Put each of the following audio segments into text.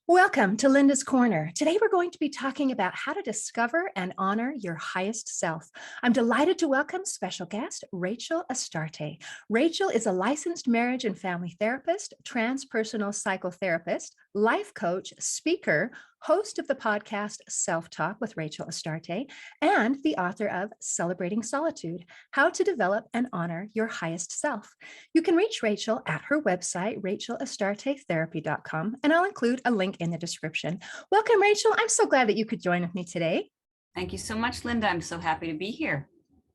Welcome to Linda's Corner. Today we're going to be talking about how to discover and honor your highest self. I'm delighted to welcome special guest Rachel Astarte. Rachel is a licensed marriage and family therapist, transpersonal psychotherapist, life coach, speaker, host of the podcast Self-Talk with Rachel Astarte, and the author of Celebrating Solitude: How to Develop and Honor Your Highest Self. You can reach Rachel at her website, rachelastartetherapy.com, and I'll include a link in the description. Welcome, Rachel. I'm so glad that you could join with me today. Thank you so much, Linda. I'm so happy to be here.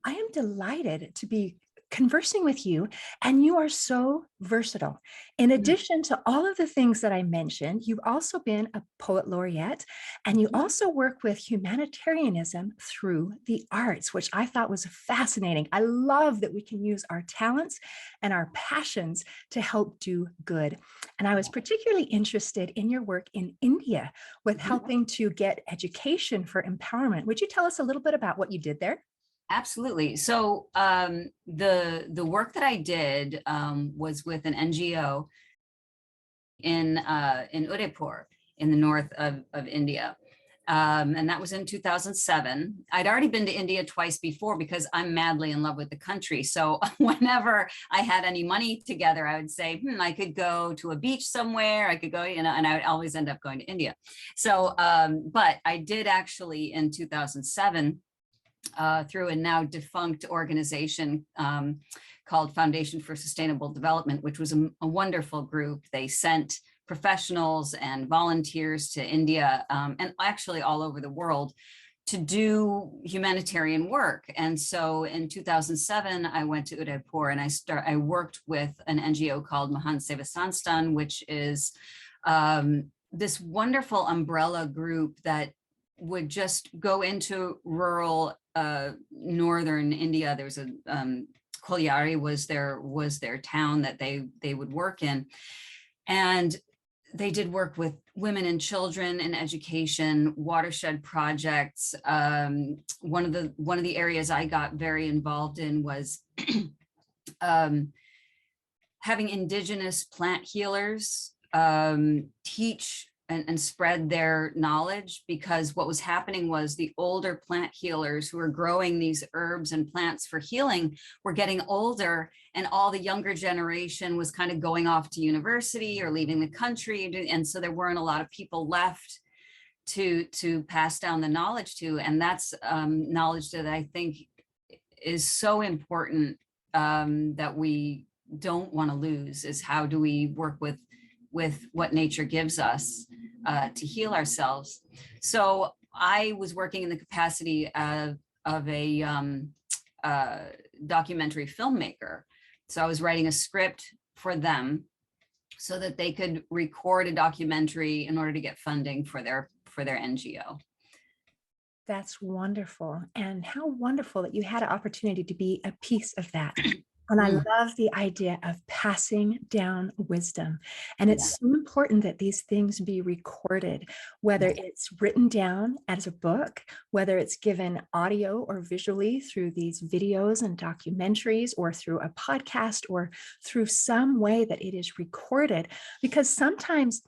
I am delighted to be conversing with you, and you are so versatile. In addition to all of the things that I mentioned, you've also been a poet laureate, and you also work with humanitarianism through the arts, which I thought was fascinating. I love that we can use our talents and our passions to help do good. And I was particularly interested in your work in India with helping to get education for empowerment. Would you tell us a little bit about what you did there? Absolutely. So the work that I did was with an NGO in Udaipur in the north of India. And that was in 2007. I'd already been to India twice before because I'm madly in love with the country. So whenever I had any money together, I would say, I could go to a beach somewhere. I could go, and I would always end up going to India. So, but I did actually in 2007, through a now defunct organization called Foundation for Sustainable Development, which was a wonderful group. They sent professionals and volunteers to India and actually all over the world to do humanitarian work. And so in 2007, I went to Udaipur and I worked with an NGO called Mahan Seva Sanstan, which is this wonderful umbrella group that would just go into rural northern India. There was a Kolyari was their town that they would work in, and they did work with women and children in education, watershed projects. One of the areas I got very involved in was having indigenous plant healers teach and spread their knowledge, because what was happening was the older plant healers who were growing these herbs and plants for healing were getting older, and all the younger generation was kind of going off to university or leaving the country. And so there weren't a lot of people left to pass down the knowledge to. And that's knowledge that I think is so important that we don't want to lose, is how do we work with what nature gives us to heal ourselves. So I was working in the capacity of a documentary filmmaker. So I was writing a script for them so that they could record a documentary in order to get funding for their NGO. That's wonderful. And how wonderful that you had an opportunity to be a piece of that. And I love the idea of passing down wisdom. And it's so important that these things be recorded, whether it's written down as a book, whether it's given audio or visually through these videos and documentaries, or through a podcast, or through some way that it is recorded. Because sometimes,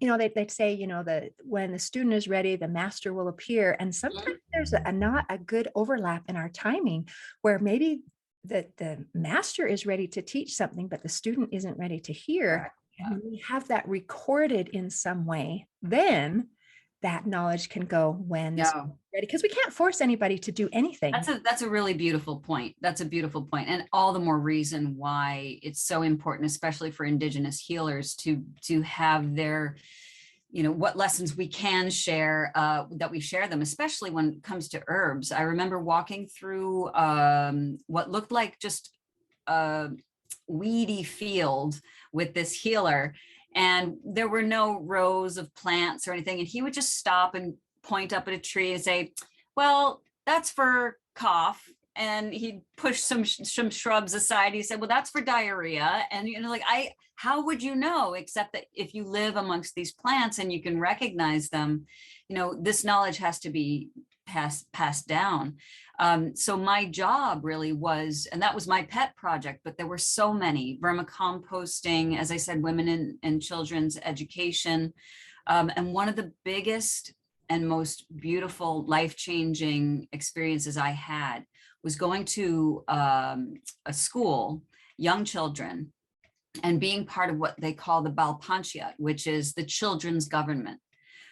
they'd say, that when the student is ready, the master will appear. And sometimes there's not a good overlap in our timing, where maybe that the master is ready to teach something, but the student isn't ready to hear. And we have that recorded in some way, then that knowledge can go when it's ready, because we can't force anybody to do anything. That's a really beautiful point. That's a beautiful point. And all the more reason why it's so important, especially for Indigenous healers, to have their, what lessons we can share, that we share them, especially when it comes to herbs. I remember walking through what looked like just a weedy field with this healer, and there were no rows of plants or anything. And he would just stop and point up at a tree and say, well, that's for cough. And he'd push some shrubs aside. He said, well, that's for diarrhea. And, how would you know, except that if you live amongst these plants and you can recognize them, this knowledge has to be passed down. So my job really was, and that was my pet project, but there were so many: vermicomposting, as I said, women and children's education. And one of the biggest and most beautiful life-changing experiences I had was going to a school, young children, and being part of what they call the Balpanchayat, which is the children's government.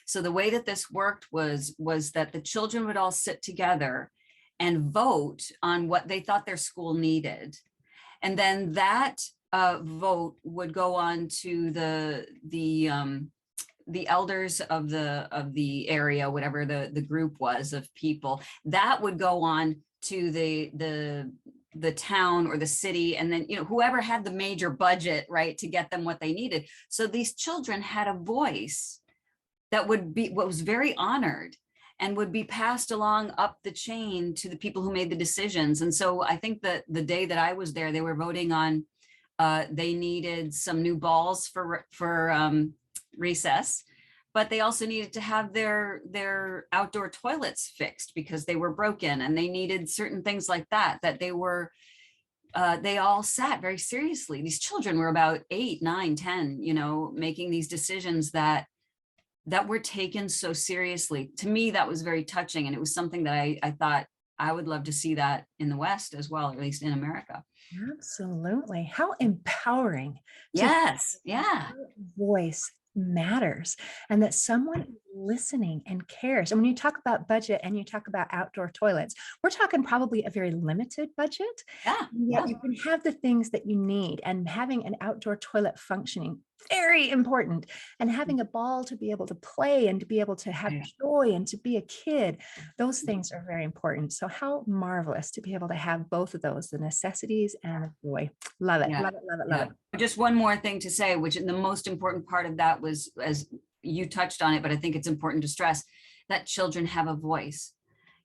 So the way that this worked was that the children would all sit together and vote on what they thought their school needed. And then that vote would go on to the elders of the area, whatever the group was of people. That would go on to the town or the city, and then, you know, whoever had the major budget, right, to get them what they needed. So these children had a voice that would be, what was very honored, and would be passed along up the chain to the people who made the decisions. And so I think that the day that I was there, they were voting on, they needed some new balls for recess, but they also needed to have their outdoor toilets fixed because they were broken, and they needed certain things like that, that they all sat very seriously. These children were about 8, 9, 10, you know, making these decisions that were taken so seriously. To me, that was very touching. And it was something that I thought I would love to see that in the West as well, or at least in America. Absolutely. How empowering to feel Yes. that Yeah. your voice matters and that someone is listening and cares. And when you talk about budget and you talk about outdoor toilets, we're talking probably a very limited budget. Yeah. Yet you can have the things that you need, and having an outdoor toilet functioning, very important. And having a ball to be able to play and to be able to have Yeah. joy and to be a kid, those things are very important. So how marvelous to be able to have both of those, the necessities and the joy. Love it, Yeah. love it, love it, love Yeah. it. Just one more thing to say, which the most important part of that was, as you touched on it, but I think it's important to stress, that children have a voice,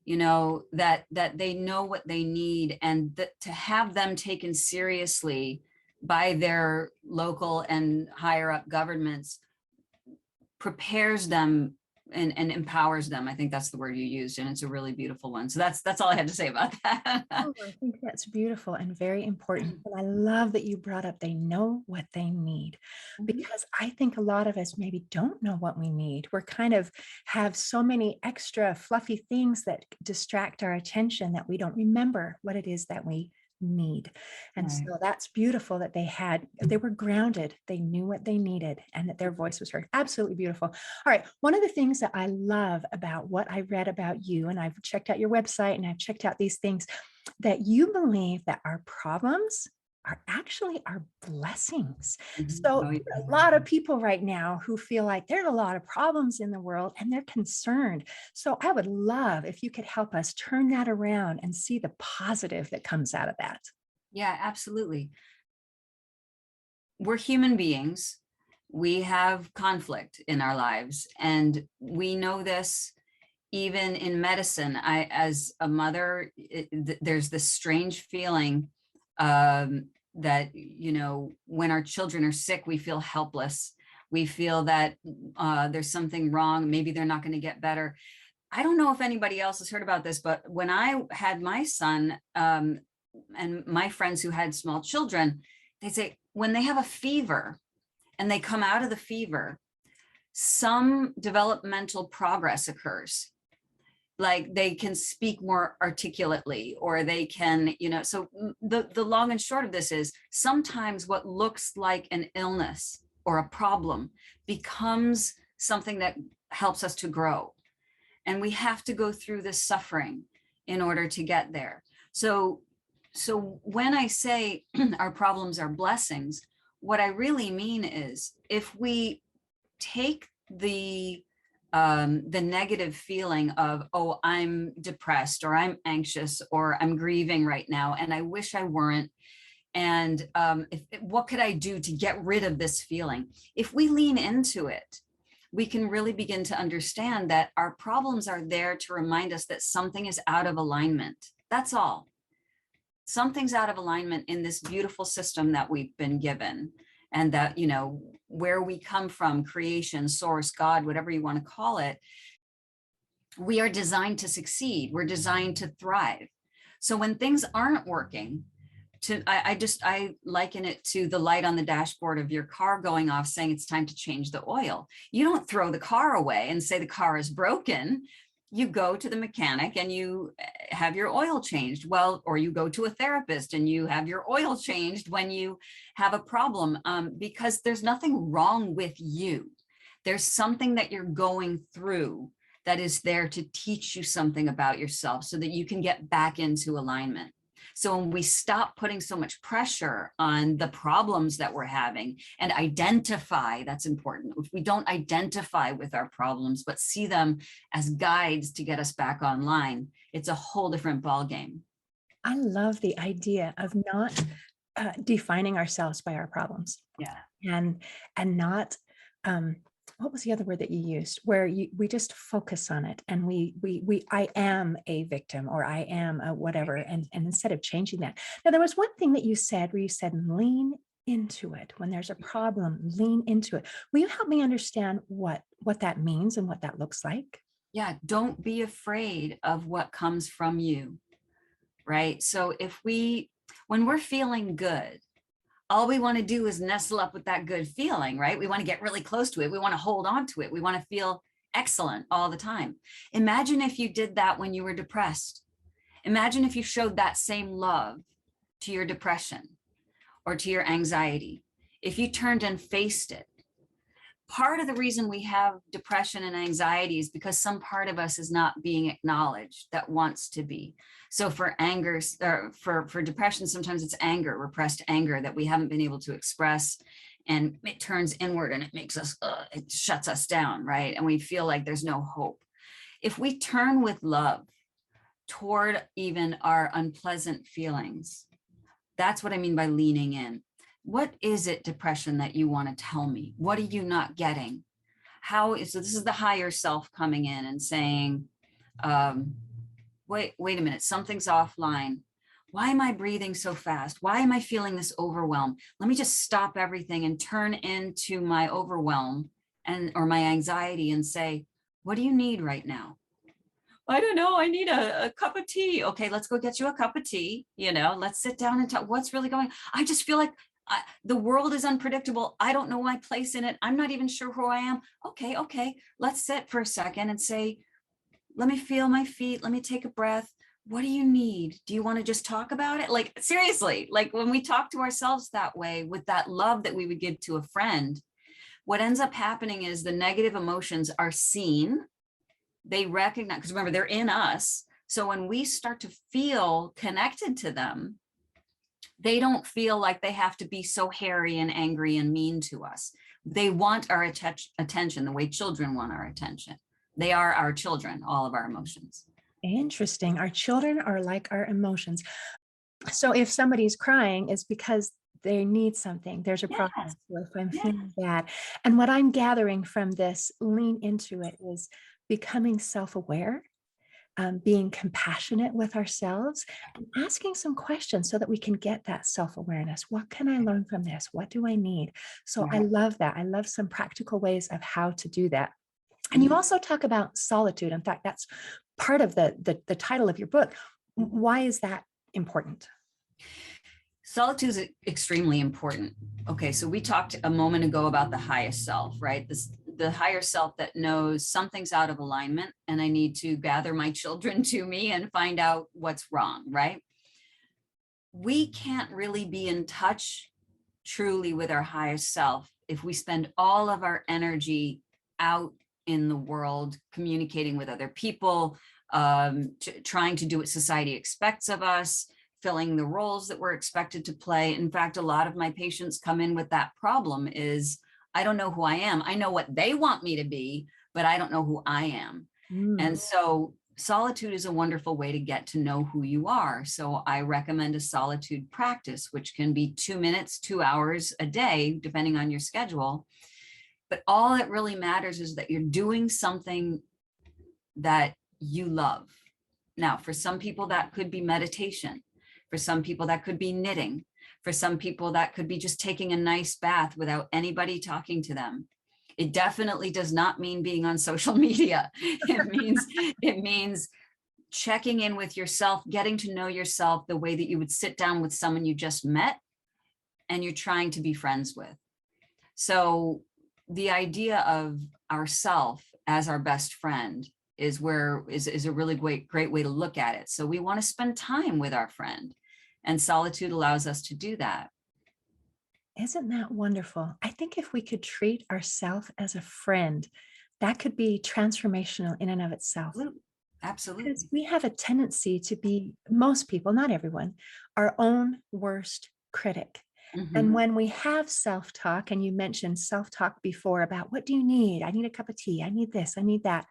you know, that they know what they need, and that to have them taken seriously by their local and higher up governments prepares them and empowers them. I think that's the word you used, and it's a really beautiful one. So that's all I had to say about that. Oh, I think that's beautiful and very important. And I love that you brought up they know what they need, Mhm. because I think a lot of us maybe don't know what we need. We're kind of have so many extra fluffy things that distract our attention that we don't remember what it is that we need. And Right. so that's beautiful that they were grounded, they knew what they needed, and that their voice was heard. Absolutely beautiful. All right. One of the things that I love about what I read about you, and I've checked out your website and I've checked out these things, that you believe that our problems are actually our blessings. Mhm. So Oh, yeah. a lot of people right now who feel like there's a lot of problems in the world and they're concerned. So I would love if you could help us turn that around and see the positive that comes out of that. Yeah, absolutely. We're human beings. We have conflict in our lives, and we know this even in medicine. As a mother, there's this strange feeling that, you know, when our children are sick, we feel helpless. We feel that there's something wrong. Maybe they're not going to get better. I don't know if anybody else has heard about this, but when I had my son, and my friends who had small children, they say when they have a fever and they come out of the fever, some developmental progress occurs. Like they can speak more articulately, or they can, you know, so the long and short of this is sometimes what looks like an illness or a problem becomes something that helps us to grow. And we have to go through this suffering in order to get there. So when I say our problems are blessings, what I really mean is if we take the negative feeling of, oh, I'm depressed, or I'm anxious, or I'm grieving right now, and I wish I weren't. And what could I do to get rid of this feeling? If we lean into it, we can really begin to understand that our problems are there to remind us that something is out of alignment. That's all. Something's out of alignment in this beautiful system that we've been given, and that, you know, where we come from, creation, source, God, whatever you want to call it, We are designed to succeed. We're designed to thrive. So when things aren't working, I liken it to the light on the dashboard of your car going off saying it's time to change the oil. You don't throw the car away and say the car is broken. You go to the mechanic and you have your oil changed. Well, or you go to a therapist and you have your oil changed when you have a problem, because there's nothing wrong with you. There's something that you're going through that is there to teach you something about yourself so that you can get back into alignment. So when we stop putting so much pressure on the problems that we're having and identify, that's important. If we don't identify with our problems, but see them as guides to get us back online, it's a whole different ballgame. I love the idea of not defining ourselves by our problems. Yeah. And not, what was the other word that you used, where we just focus on it, and I am a victim, or I am a whatever, and instead of changing that. Now, there was one thing that you said where you said lean into it. When there's a problem, lean into it. Will you help me understand what that means and what that looks like? Yeah, don't be afraid of what comes from you, right? So when we're feeling good, all we want to do is nestle up with that good feeling, right? We want to get really close to it. We want to hold on to it. We want to feel excellent all the time. Imagine if you did that when you were depressed. Imagine if you showed that same love to your depression or to your anxiety. If you turned and faced it. Part of the reason we have depression and anxiety is because some part of us is not being acknowledged that wants to be. So for anger, or for depression, sometimes it's anger, repressed anger that we haven't been able to express, and it turns inward and it makes us, it shuts us down, right? And we feel like there's no hope. If we turn with love toward even our unpleasant feelings, that's what I mean by leaning in. What is it, depression, that you want to tell me? What are you not getting? So this is the higher self coming in and saying, wait a minute, something's offline. Why am I breathing so fast? Why am I feeling this overwhelm? Let me just stop everything and turn into my overwhelm or my anxiety and say, what do you need right now? I don't know. I need a cup of tea. Okay, let's go get you a cup of tea. Let's sit down and talk. What's really going on? I just feel like the world is unpredictable. I don't know my place in it. I'm not even sure who I am. Okay. Let's sit for a second and say, let me feel my feet. Let me take a breath. What do you need? Do you want to just talk about it? Like, seriously, like when we talk to ourselves that way, with that love that we would give to a friend, what ends up happening is the negative emotions are seen. They recognize, because remember, they're in us. So when we start to feel connected to them, they don't feel like they have to be so hairy and angry and mean to us. They want our attention the way children want our attention. They are our children, all of our emotions. Interesting. Our children are like our emotions. So if somebody's crying, it's because they need something. There's a process. So if I'm feeling bad. And what I'm gathering from this lean into it is becoming self-aware, being compassionate with ourselves, and asking some questions so that we can get that self-awareness. What can I learn from this? What do I need? So I love that. I love some practical ways of how to do that. And you also talk about solitude. In fact, that's part of the title of your book. Why is that important? Solitude is extremely important. Okay, so we talked a moment ago about the highest self, right? The higher self that knows something's out of alignment and I need to gather my children to me and find out what's wrong, right? We can't really be in touch truly with our highest self if we spend all of our energy out in the world, communicating with other people, trying to do what society expects of us, filling the roles that we're expected to play. In fact, a lot of my patients come in with that problem is, I don't know who I am. I know what they want me to be, but I don't know who I am. And so solitude is a wonderful way to get to know who you are. So I recommend a solitude practice, which can be 2 minutes, 2 hours a day, depending on your schedule. But all that really matters is that you're doing something that you love. Now, for some people, that could be meditation. For some people, that could be knitting. For some people, that could be just taking a nice bath without anybody talking to them. It definitely does not mean being on social media. It means checking in with yourself, getting to know yourself the way that you would sit down with someone you just met and you're trying to be friends with. So the idea of ourself as our best friend is a really great way to look at it. So we want to spend time with our friend, and solitude allows us to do that. Isn't that wonderful? I think if we could treat ourselves as a friend, that could be transformational in and of itself. Because Absolutely. we have a tendency to be, most people, not everyone, our own worst critic. And Mhm. when we have self talk, and you mentioned self talk before about what do you need? I need a cup of tea. I need this. I need that.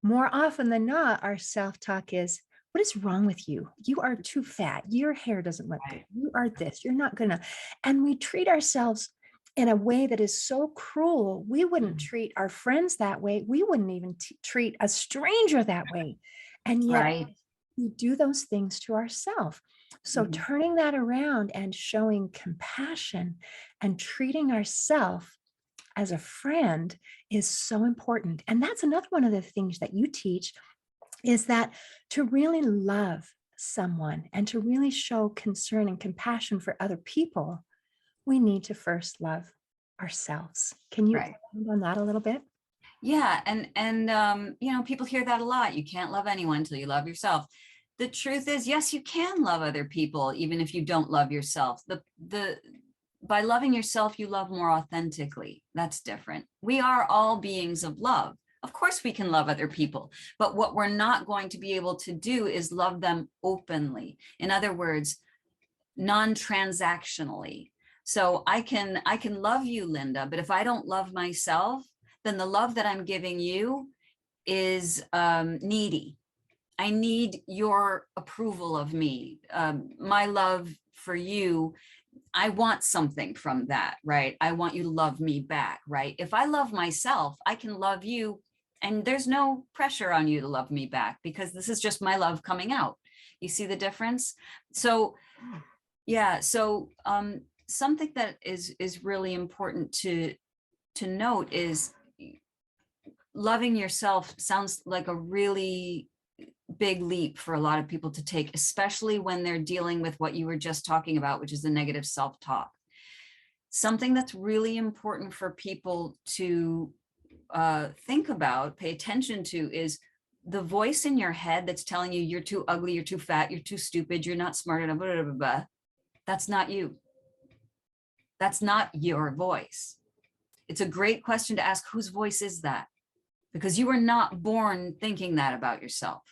More often than not, our self talk is, what is wrong with you? You are too fat. Your hair doesn't look good. Right. You are this. You're not going to. And we treat ourselves in a way that is so cruel. We wouldn't Mhm. treat our friends that way. We wouldn't even treat a stranger that way. And yet Right. we do those things to ourselves. So Mhm. turning that around and showing compassion and treating ourselves as a friend is so important. And that's another one of the things that you teach, is that to really love someone and to really show concern and compassion for other people, we need to first love ourselves. Can you Right. expand on that a little bit? Yeah, and people hear that a lot. You can't love anyone until you love yourself. The truth is, yes, you can love other people even if you don't love yourself. The By loving yourself, you love more authentically. That's different. We are all beings of love. Of course, we can love other people, but what we're not going to be able to do is love them openly. In other words, non-transactionally. So I can love you, Linda, but if I don't love myself, then the love that I'm giving you is needy. I need your approval of me. My love for you, I want something from that, right? I want you to love me back, right? If I love myself, I can love you, and there's no pressure on you to love me back because this is just my love coming out. You see the difference? So yeah, so something that is really important to note is loving yourself sounds like a really big leap for a lot of people to take, especially when they're dealing with what you were just talking about, which is the negative self-talk. Something that's really important for people to think about, pay attention to, is the voice in your head that's telling you you're too ugly, you're too fat, you're too stupid, you're not smart enough, blah, blah, blah, blah. That's not you. That's not your voice. It's a great question to ask, whose voice is that? Because you were not born thinking that about yourself.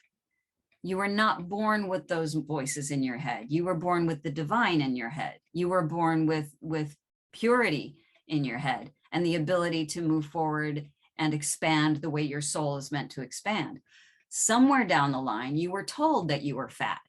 You were not born with those voices in your head. You were born with the divine in your head. You were born with purity in your head and the ability to move forward and expand the way your soul is meant to expand. Somewhere down the line, you were told that you were fat.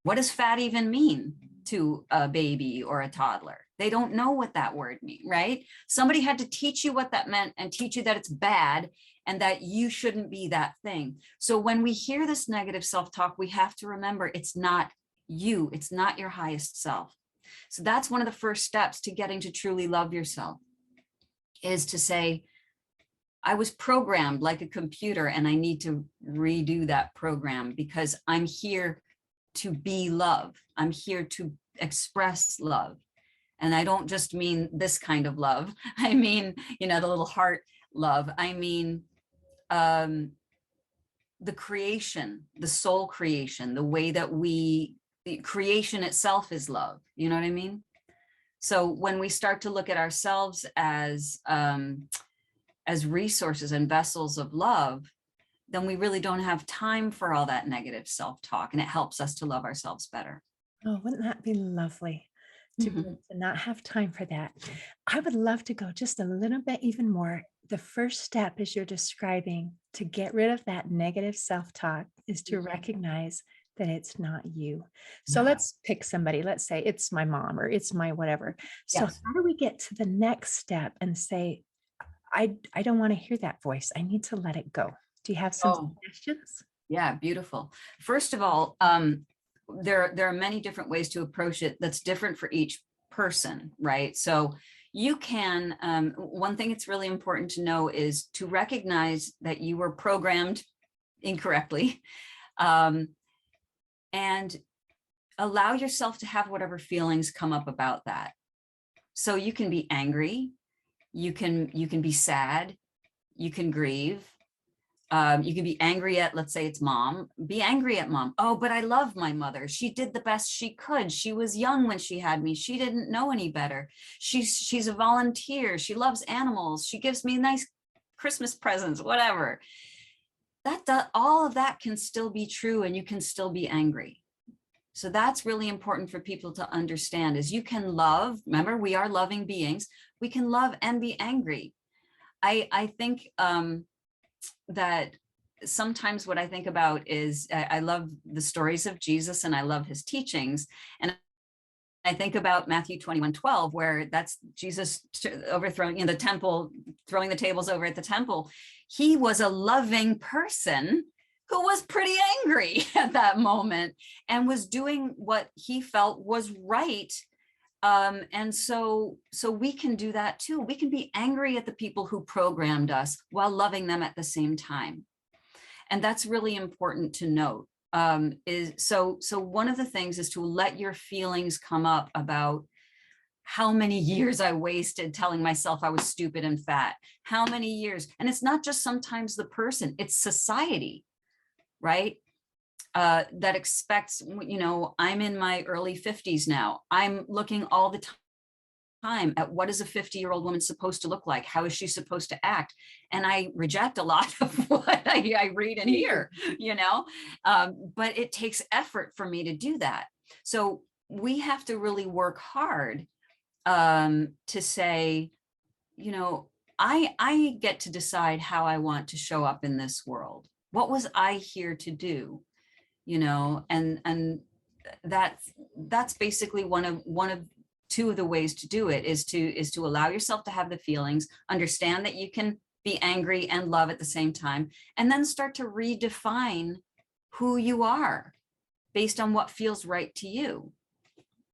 What does fat even mean to a baby or a toddler? They don't know what that word means, right? Somebody had to teach you what that meant and teach you that it's bad and that you shouldn't be that thing. So when we hear this negative self-talk, we have to remember it's not you, it's not your highest self. So that's one of the first steps to getting to truly love yourself, is to say, I was programmed like a computer and I need to redo that program because I'm here to be love. I'm here to express love. And I don't just mean this kind of love. I mean, the little heart love. I mean, um, the creation, the soul creation, the way that the creation itself is love. You know what I mean? So when we start to look at ourselves as resources and vessels of love, then we really don't have time for all that negative self-talk, and it helps us to love ourselves better. Oh, wouldn't that be lovely Mhm. to not have time for that? I would love to go just a little bit even more. The first step, as you're describing, to get rid of that negative self talk is to Mhm. recognize that it's not you. So No. let's pick somebody. Let's say it's my mom or it's my whatever. So, Yes. how do we get to the next step and say, I don't want to hear that voice. I need to let it go? Do you have some Oh, suggestions? yeah, beautiful. First of all, there are many different ways to approach it that's different for each person, right? So you can, one thing it's really important to know is to recognize that you were programmed incorrectly, and allow yourself to have whatever feelings come up about that. So you can be angry, you can be sad, you can grieve. You can be angry at, let's say it's mom, be angry at mom. Oh, but I love my mother. She did the best she could. She was young when she had me. She didn't know any better. She's a volunteer. She loves animals. She gives me nice Christmas presents, whatever. All of that can still be true, and you can still be angry. So that's really important for people to understand, is you can love, remember, we are loving beings. We can love and be angry. I think, that sometimes what I think about is I love the stories of Jesus and I love his teachings. And I think about Matthew 21:12, where that's Jesus overthrowing in the temple, throwing the tables over at the temple. He was a loving person who was pretty angry at that moment and was doing what he felt was right. And so we can do that too. We can be angry at the people who programmed us while loving them at the same time. And that's really important to note. So one of the things is to let your feelings come up about how many years I wasted telling myself I was stupid and fat, how many years. And it's not just sometimes the person, it's society, right? That expects, I'm in my early 50s now. I'm looking all the time at what is a 50-year-old woman supposed to look like? How is she supposed to act? And I reject a lot of what I read and hear, but it takes effort for me to do that. So we have to really work hard to say, I get to decide how I want to show up in this world. What was I here to do? And that's basically one of two of the ways to do it, is to allow yourself to have the feelings, understand that you can be angry and love at the same time, and then start to redefine who you are based on what feels right to you.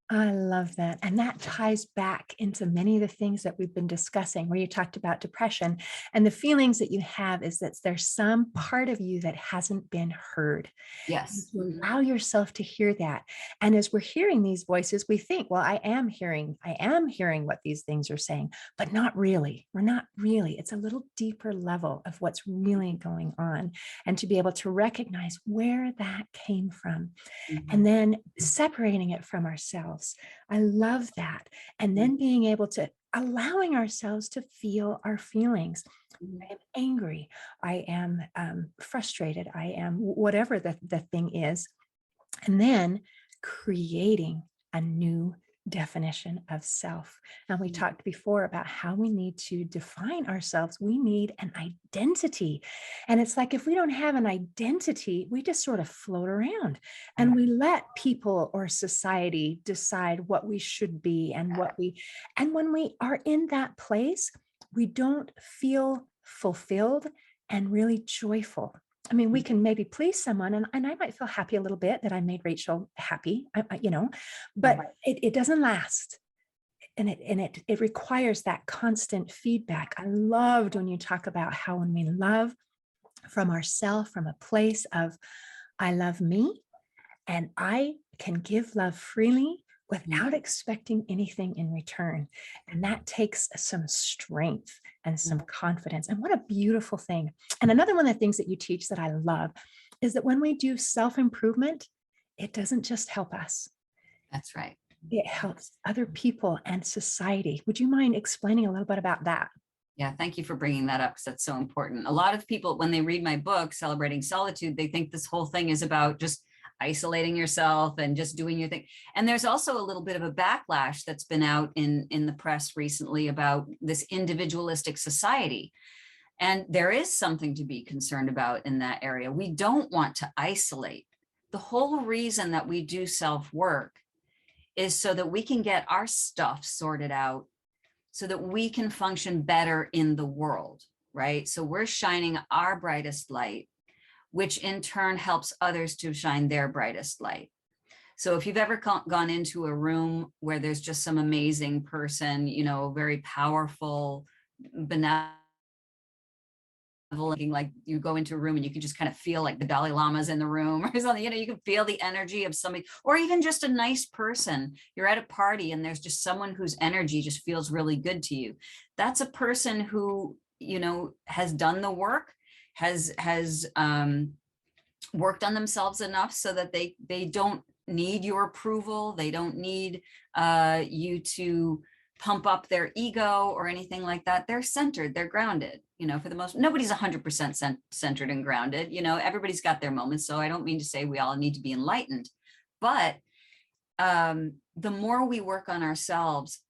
I love that. And that ties back into many of the things that we've been discussing, where you talked about depression, and the feelings that you have is that there's some part of you that hasn't been heard. Yes. You allow yourself to hear that. And as we're hearing these voices, we think, well, I am hearing what these things are saying, but not really. We're not really. It's a little deeper level of what's really going on. And to be able to recognize where that came from, and then separating it from ourselves. I love that. And then being able to allowing ourselves to feel our feelings. I am angry. I am frustrated. I am whatever the thing is. And then creating a new definition of self. And we talked before about how we need to define ourselves. We need an identity. And it's like, if we don't have an identity, we just sort of float around and we let people or society decide what we should be and when we are in that place, we don't feel fulfilled and really joyful. I mean, we can maybe please someone, and I might feel happy a little bit that I made Rachel happy, but it doesn't last. And it requires that constant feedback. I loved when you talk about how when we love from ourselves, from a place of, I love me and I can give love freely without expecting anything in return. And that takes some strength and some confidence. And what a beautiful thing. And another one of the things that you teach that I love is that when we do self-improvement, it doesn't just help us. That's right. It helps other people and society. Would you mind explaining a little bit about that? Yeah, thank you for bringing that up, because that's so important. A lot of people, when they read my book, Celebrating Solitude, they think this whole thing is about just isolating yourself and just doing your thing. And there's also a little bit of a backlash that's been out in the press recently about this individualistic society. And there is something to be concerned about in that area. We don't want to isolate. The whole reason that we do self-work is so that we can get our stuff sorted out, so that we can function better in the world, right? So we're shining our brightest light, which in turn helps others to shine their brightest light. So if you've ever gone into a room where there's just some amazing person, you know, very powerful, benevolent, like you go into a room and you can just kind of feel like the Dalai Lama's in the room or something, you know, you can feel the energy of somebody, or even just a nice person. You're at a party and there's just someone whose energy just feels really good to you. That's a person who, you know, has done the work, has worked on themselves enough so that they don't need your approval. They don't need you to pump up their ego or anything like that. They're centered, they're grounded, you know, for the most, nobody's 100% centered and grounded, you know, everybody's got their moments. So I don't mean to say we all need to be enlightened, but the more we work on ourselves,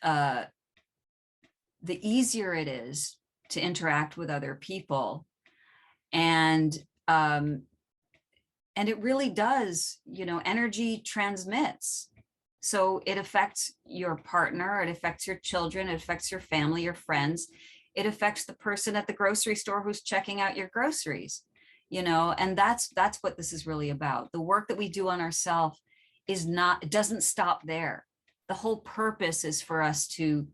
the easier it is to interact with other people. And it really does, you know, energy transmits. So it affects your partner, it affects your children, it affects your family, your friends. It affects the person at the grocery store who's checking out your groceries, you know, and that's what this is really about. The work that we do on ourselves is not, it doesn't stop there. The whole purpose is for us to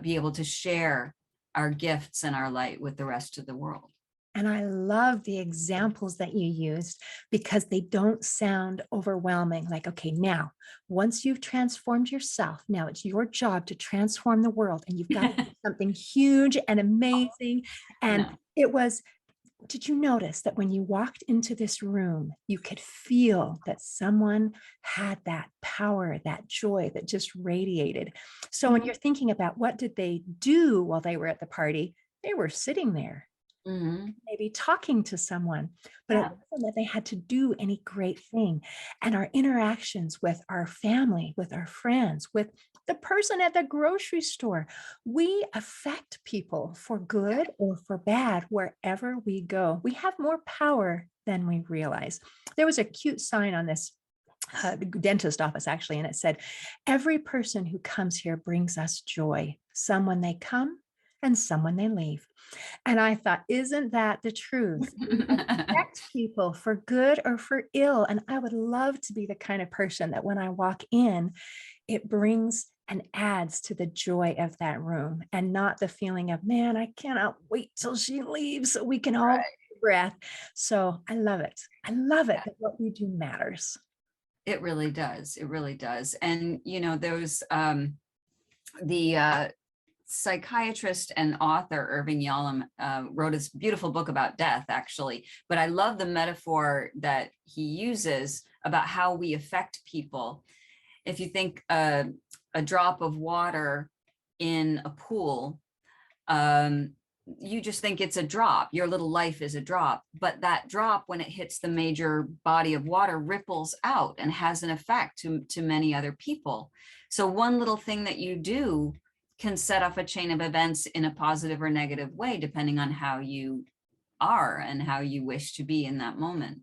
be able to share our gifts and our light with the rest of the world. And I love the examples that you used because they don't sound overwhelming. Like, okay, now, once you've transformed yourself, now it's your job to transform the world and you've got to do something huge and amazing. And No. it was, did you notice that when you walked into this room, you could feel that someone had that power, that joy that just radiated? So when you're thinking about what did they do while they were at the party, they were sitting there maybe talking to someone, but it Yeah. wasn't that they had to do any great thing. And our interactions with our family, with our friends, with the person at the grocery store, we affect people for good or for bad wherever we go. We have more power than we realize. There was a cute sign on this dentist office actually, and it said, every person who comes here brings us joy. Some when they come and some when they leave. And I thought, isn't that the truth? Affect people for good or for ill. And I would love to be the kind of person that when I walk in, it brings and adds to the joy of that room and not the feeling of, man, I cannot wait till she leaves so we can all take a breath. So I love it. I love it that what we do matters. It really does. It really does. And, you know, there's the psychiatrist and author Irving Yalom wrote this beautiful book about death, actually. But I love the metaphor that he uses about how we affect people. If you think a drop of water in a pool, you just think it's a drop. Your little life is a drop, but that drop, when it hits the major body of water, ripples out and has an effect to many other people. So one little thing that you do can set off a chain of events in a positive or negative way, depending on how you are and how you wish to be in that moment.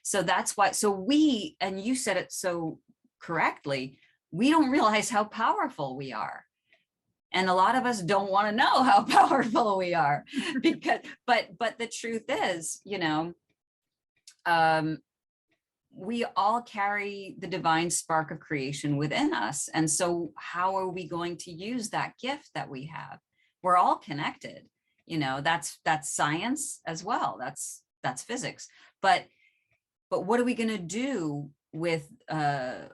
So that's why, so we, and you said it so correctly, we don't realize how powerful we are. And a lot of us don't want to know how powerful we are because, but the truth is, you know, we all carry the divine spark of creation within us. And so how are we going to use that gift that we have? We're all connected, you know, that's science as well. That's physics. But what are we going to do with the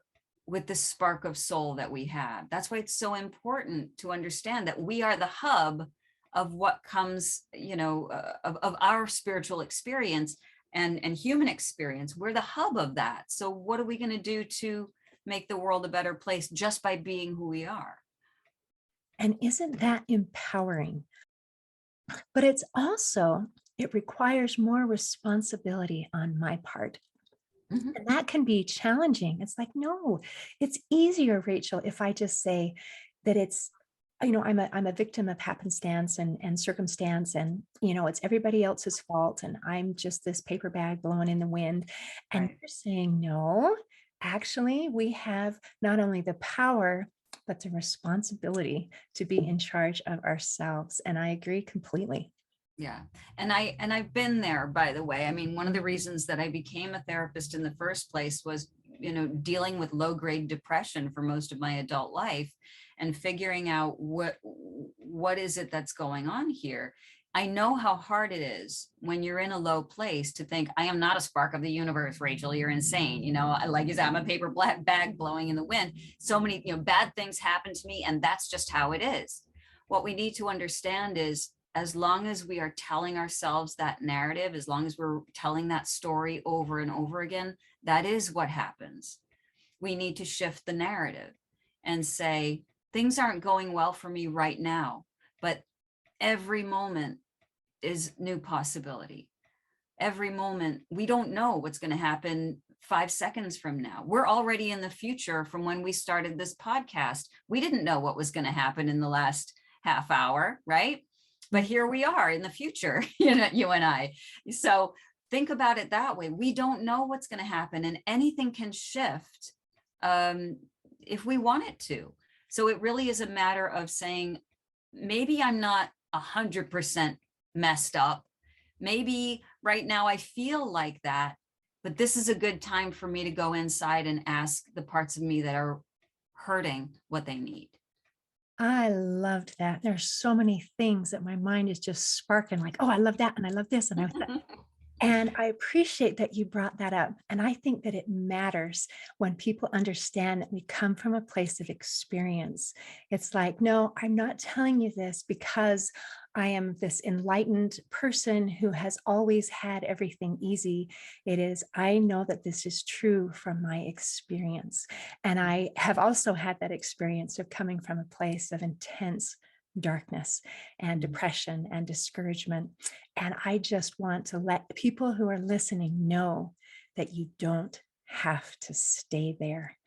spark of soul that we have? That's why it's so important to understand that we are the hub of what comes, you know, of our spiritual experience and human experience. We're the hub of that. So what are we going to do to make the world a better place just by being who we are? And isn't that empowering? But it's also, it requires more responsibility on my part. And that can be challenging. It's like, no, it's easier, Rachel, if I just say that it's, you know, I'm a victim of happenstance and circumstance, and, you know, it's everybody else's fault. And I'm just this paper bag blowing in the wind. And Right. you're saying, no, actually, we have not only the power, but the responsibility to be in charge of ourselves. And I agree completely. Yeah. And I've been there, by the way. I mean, one of the reasons that I became a therapist in the first place was dealing with low grade depression for most of my adult life and figuring out what is it that's going on here. I know how hard it is when you're in a low place to think, I am not a spark of the universe, Rachel, you're insane. Like you said, I'm a paper bag blowing in the wind. So many, bad things happen to me, and that's just how it is. What we need to understand is, as long as we are telling ourselves that narrative, as long as we're telling that story over and over again, that is what happens. We need to shift the narrative and say, things aren't going well for me right now, but every moment is new possibility. Every moment, we don't know what's going to happen 5 seconds from now. We're already in the future from when we started this podcast. We didn't know what was going to happen in the last half hour, right? But here we are in the future, you and I. So think about it that way. We don't know what's going to happen, and anything can shift if we want it to. So it really is a matter of saying, maybe I'm not 100% messed up. Maybe right now I feel like that, but this is a good time for me to go inside and ask the parts of me that are hurting what they need. I loved that. There's so many things that my mind is just sparking, like, oh, I love that, and I love this, and and I appreciate that you brought that up. And I think that it matters when people understand that we come from a place of experience. It's like, no, I'm not telling you this because I am this enlightened person who has always had everything easy. It is, I know that this is true from my experience. And I have also had that experience of coming from a place of intense darkness and depression and discouragement. And I just want to let people who are listening know that you don't have to stay there.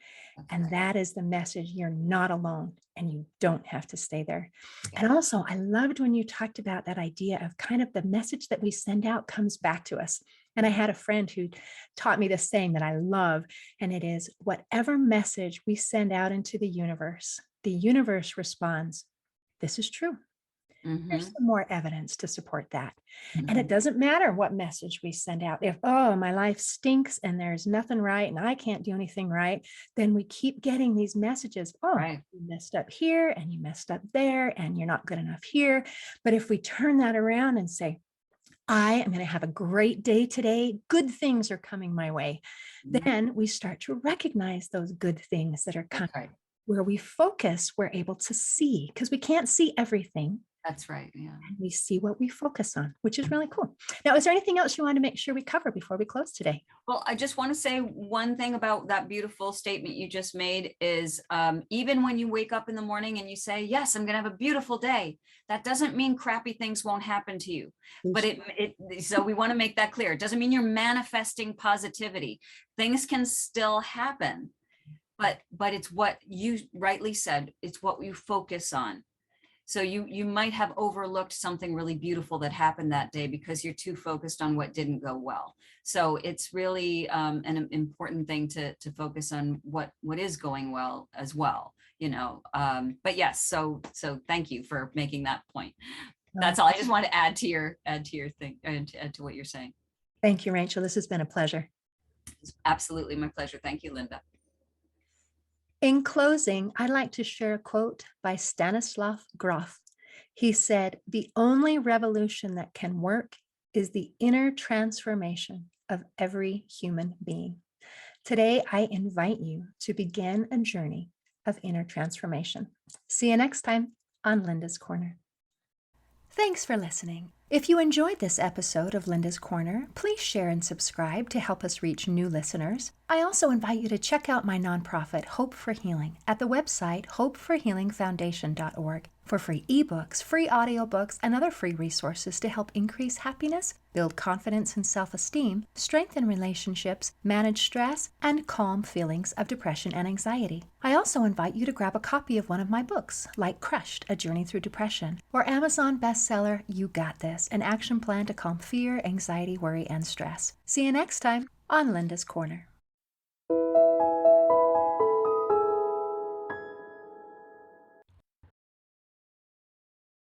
And that is the message. You're not alone, and you don't have to stay there. And also, I loved when you talked about that idea of kind of the message that we send out comes back to us. And I had a friend who taught me this saying that I love, and it is, whatever message we send out into the universe responds. This is true. There's some more evidence to support that. And it doesn't matter what message we send out. If, oh, my life stinks and there's nothing right and I can't do anything right, then we keep getting these messages. Oh, you messed up here and you messed up there and you're not good enough here. But if we turn that around and say, I am going to have a great day today, good things are coming my way, then we start to recognize those good things that are coming. Where we focus, we're able to see, because we can't see everything. That's right. Yeah. And we see what we focus on, which is really cool. Now, is there anything else you want to make sure we cover before we close today? Well, I just want to say one thing about that beautiful statement you just made is even when you wake up in the morning and you say, yes, I'm going to have a beautiful day, that doesn't mean crappy things won't happen to you. But so we want to make that clear. It doesn't mean you're manifesting positivity. Things can still happen. But it's what you rightly said, it's what you focus on. So you might have overlooked something really beautiful that happened that day because you're too focused on what didn't go well. So it's really an important thing to focus on what is going well as well, but yes, so thank you for making that point. That's all I just want to add to your thing, and add to what you're saying. Thank you, Rachel. This has been a pleasure. It's absolutely my pleasure. Thank you, Linda. In closing, I'd like to share a quote by Stanislav Grof. He said, "The only revolution that can work is the inner transformation of every human being." Today, I invite you to begin a journey of inner transformation. See you next time on Linda's Corner. Thanks for listening. If you enjoyed this episode of Linda's Corner, please share and subscribe to help us reach new listeners. I also invite you to check out my nonprofit, Hope for Healing, at the website hopeforhealingfoundation.org for free ebooks, free audiobooks, and other free resources to help increase happiness, build confidence and self-esteem, strengthen relationships, manage stress, and calm feelings of depression and anxiety. I also invite you to grab a copy of one of my books, like Crushed, A Journey Through Depression, or Amazon bestseller, You Got This, an action plan to calm fear, anxiety, worry, and stress. See you next time on Linda's Corner.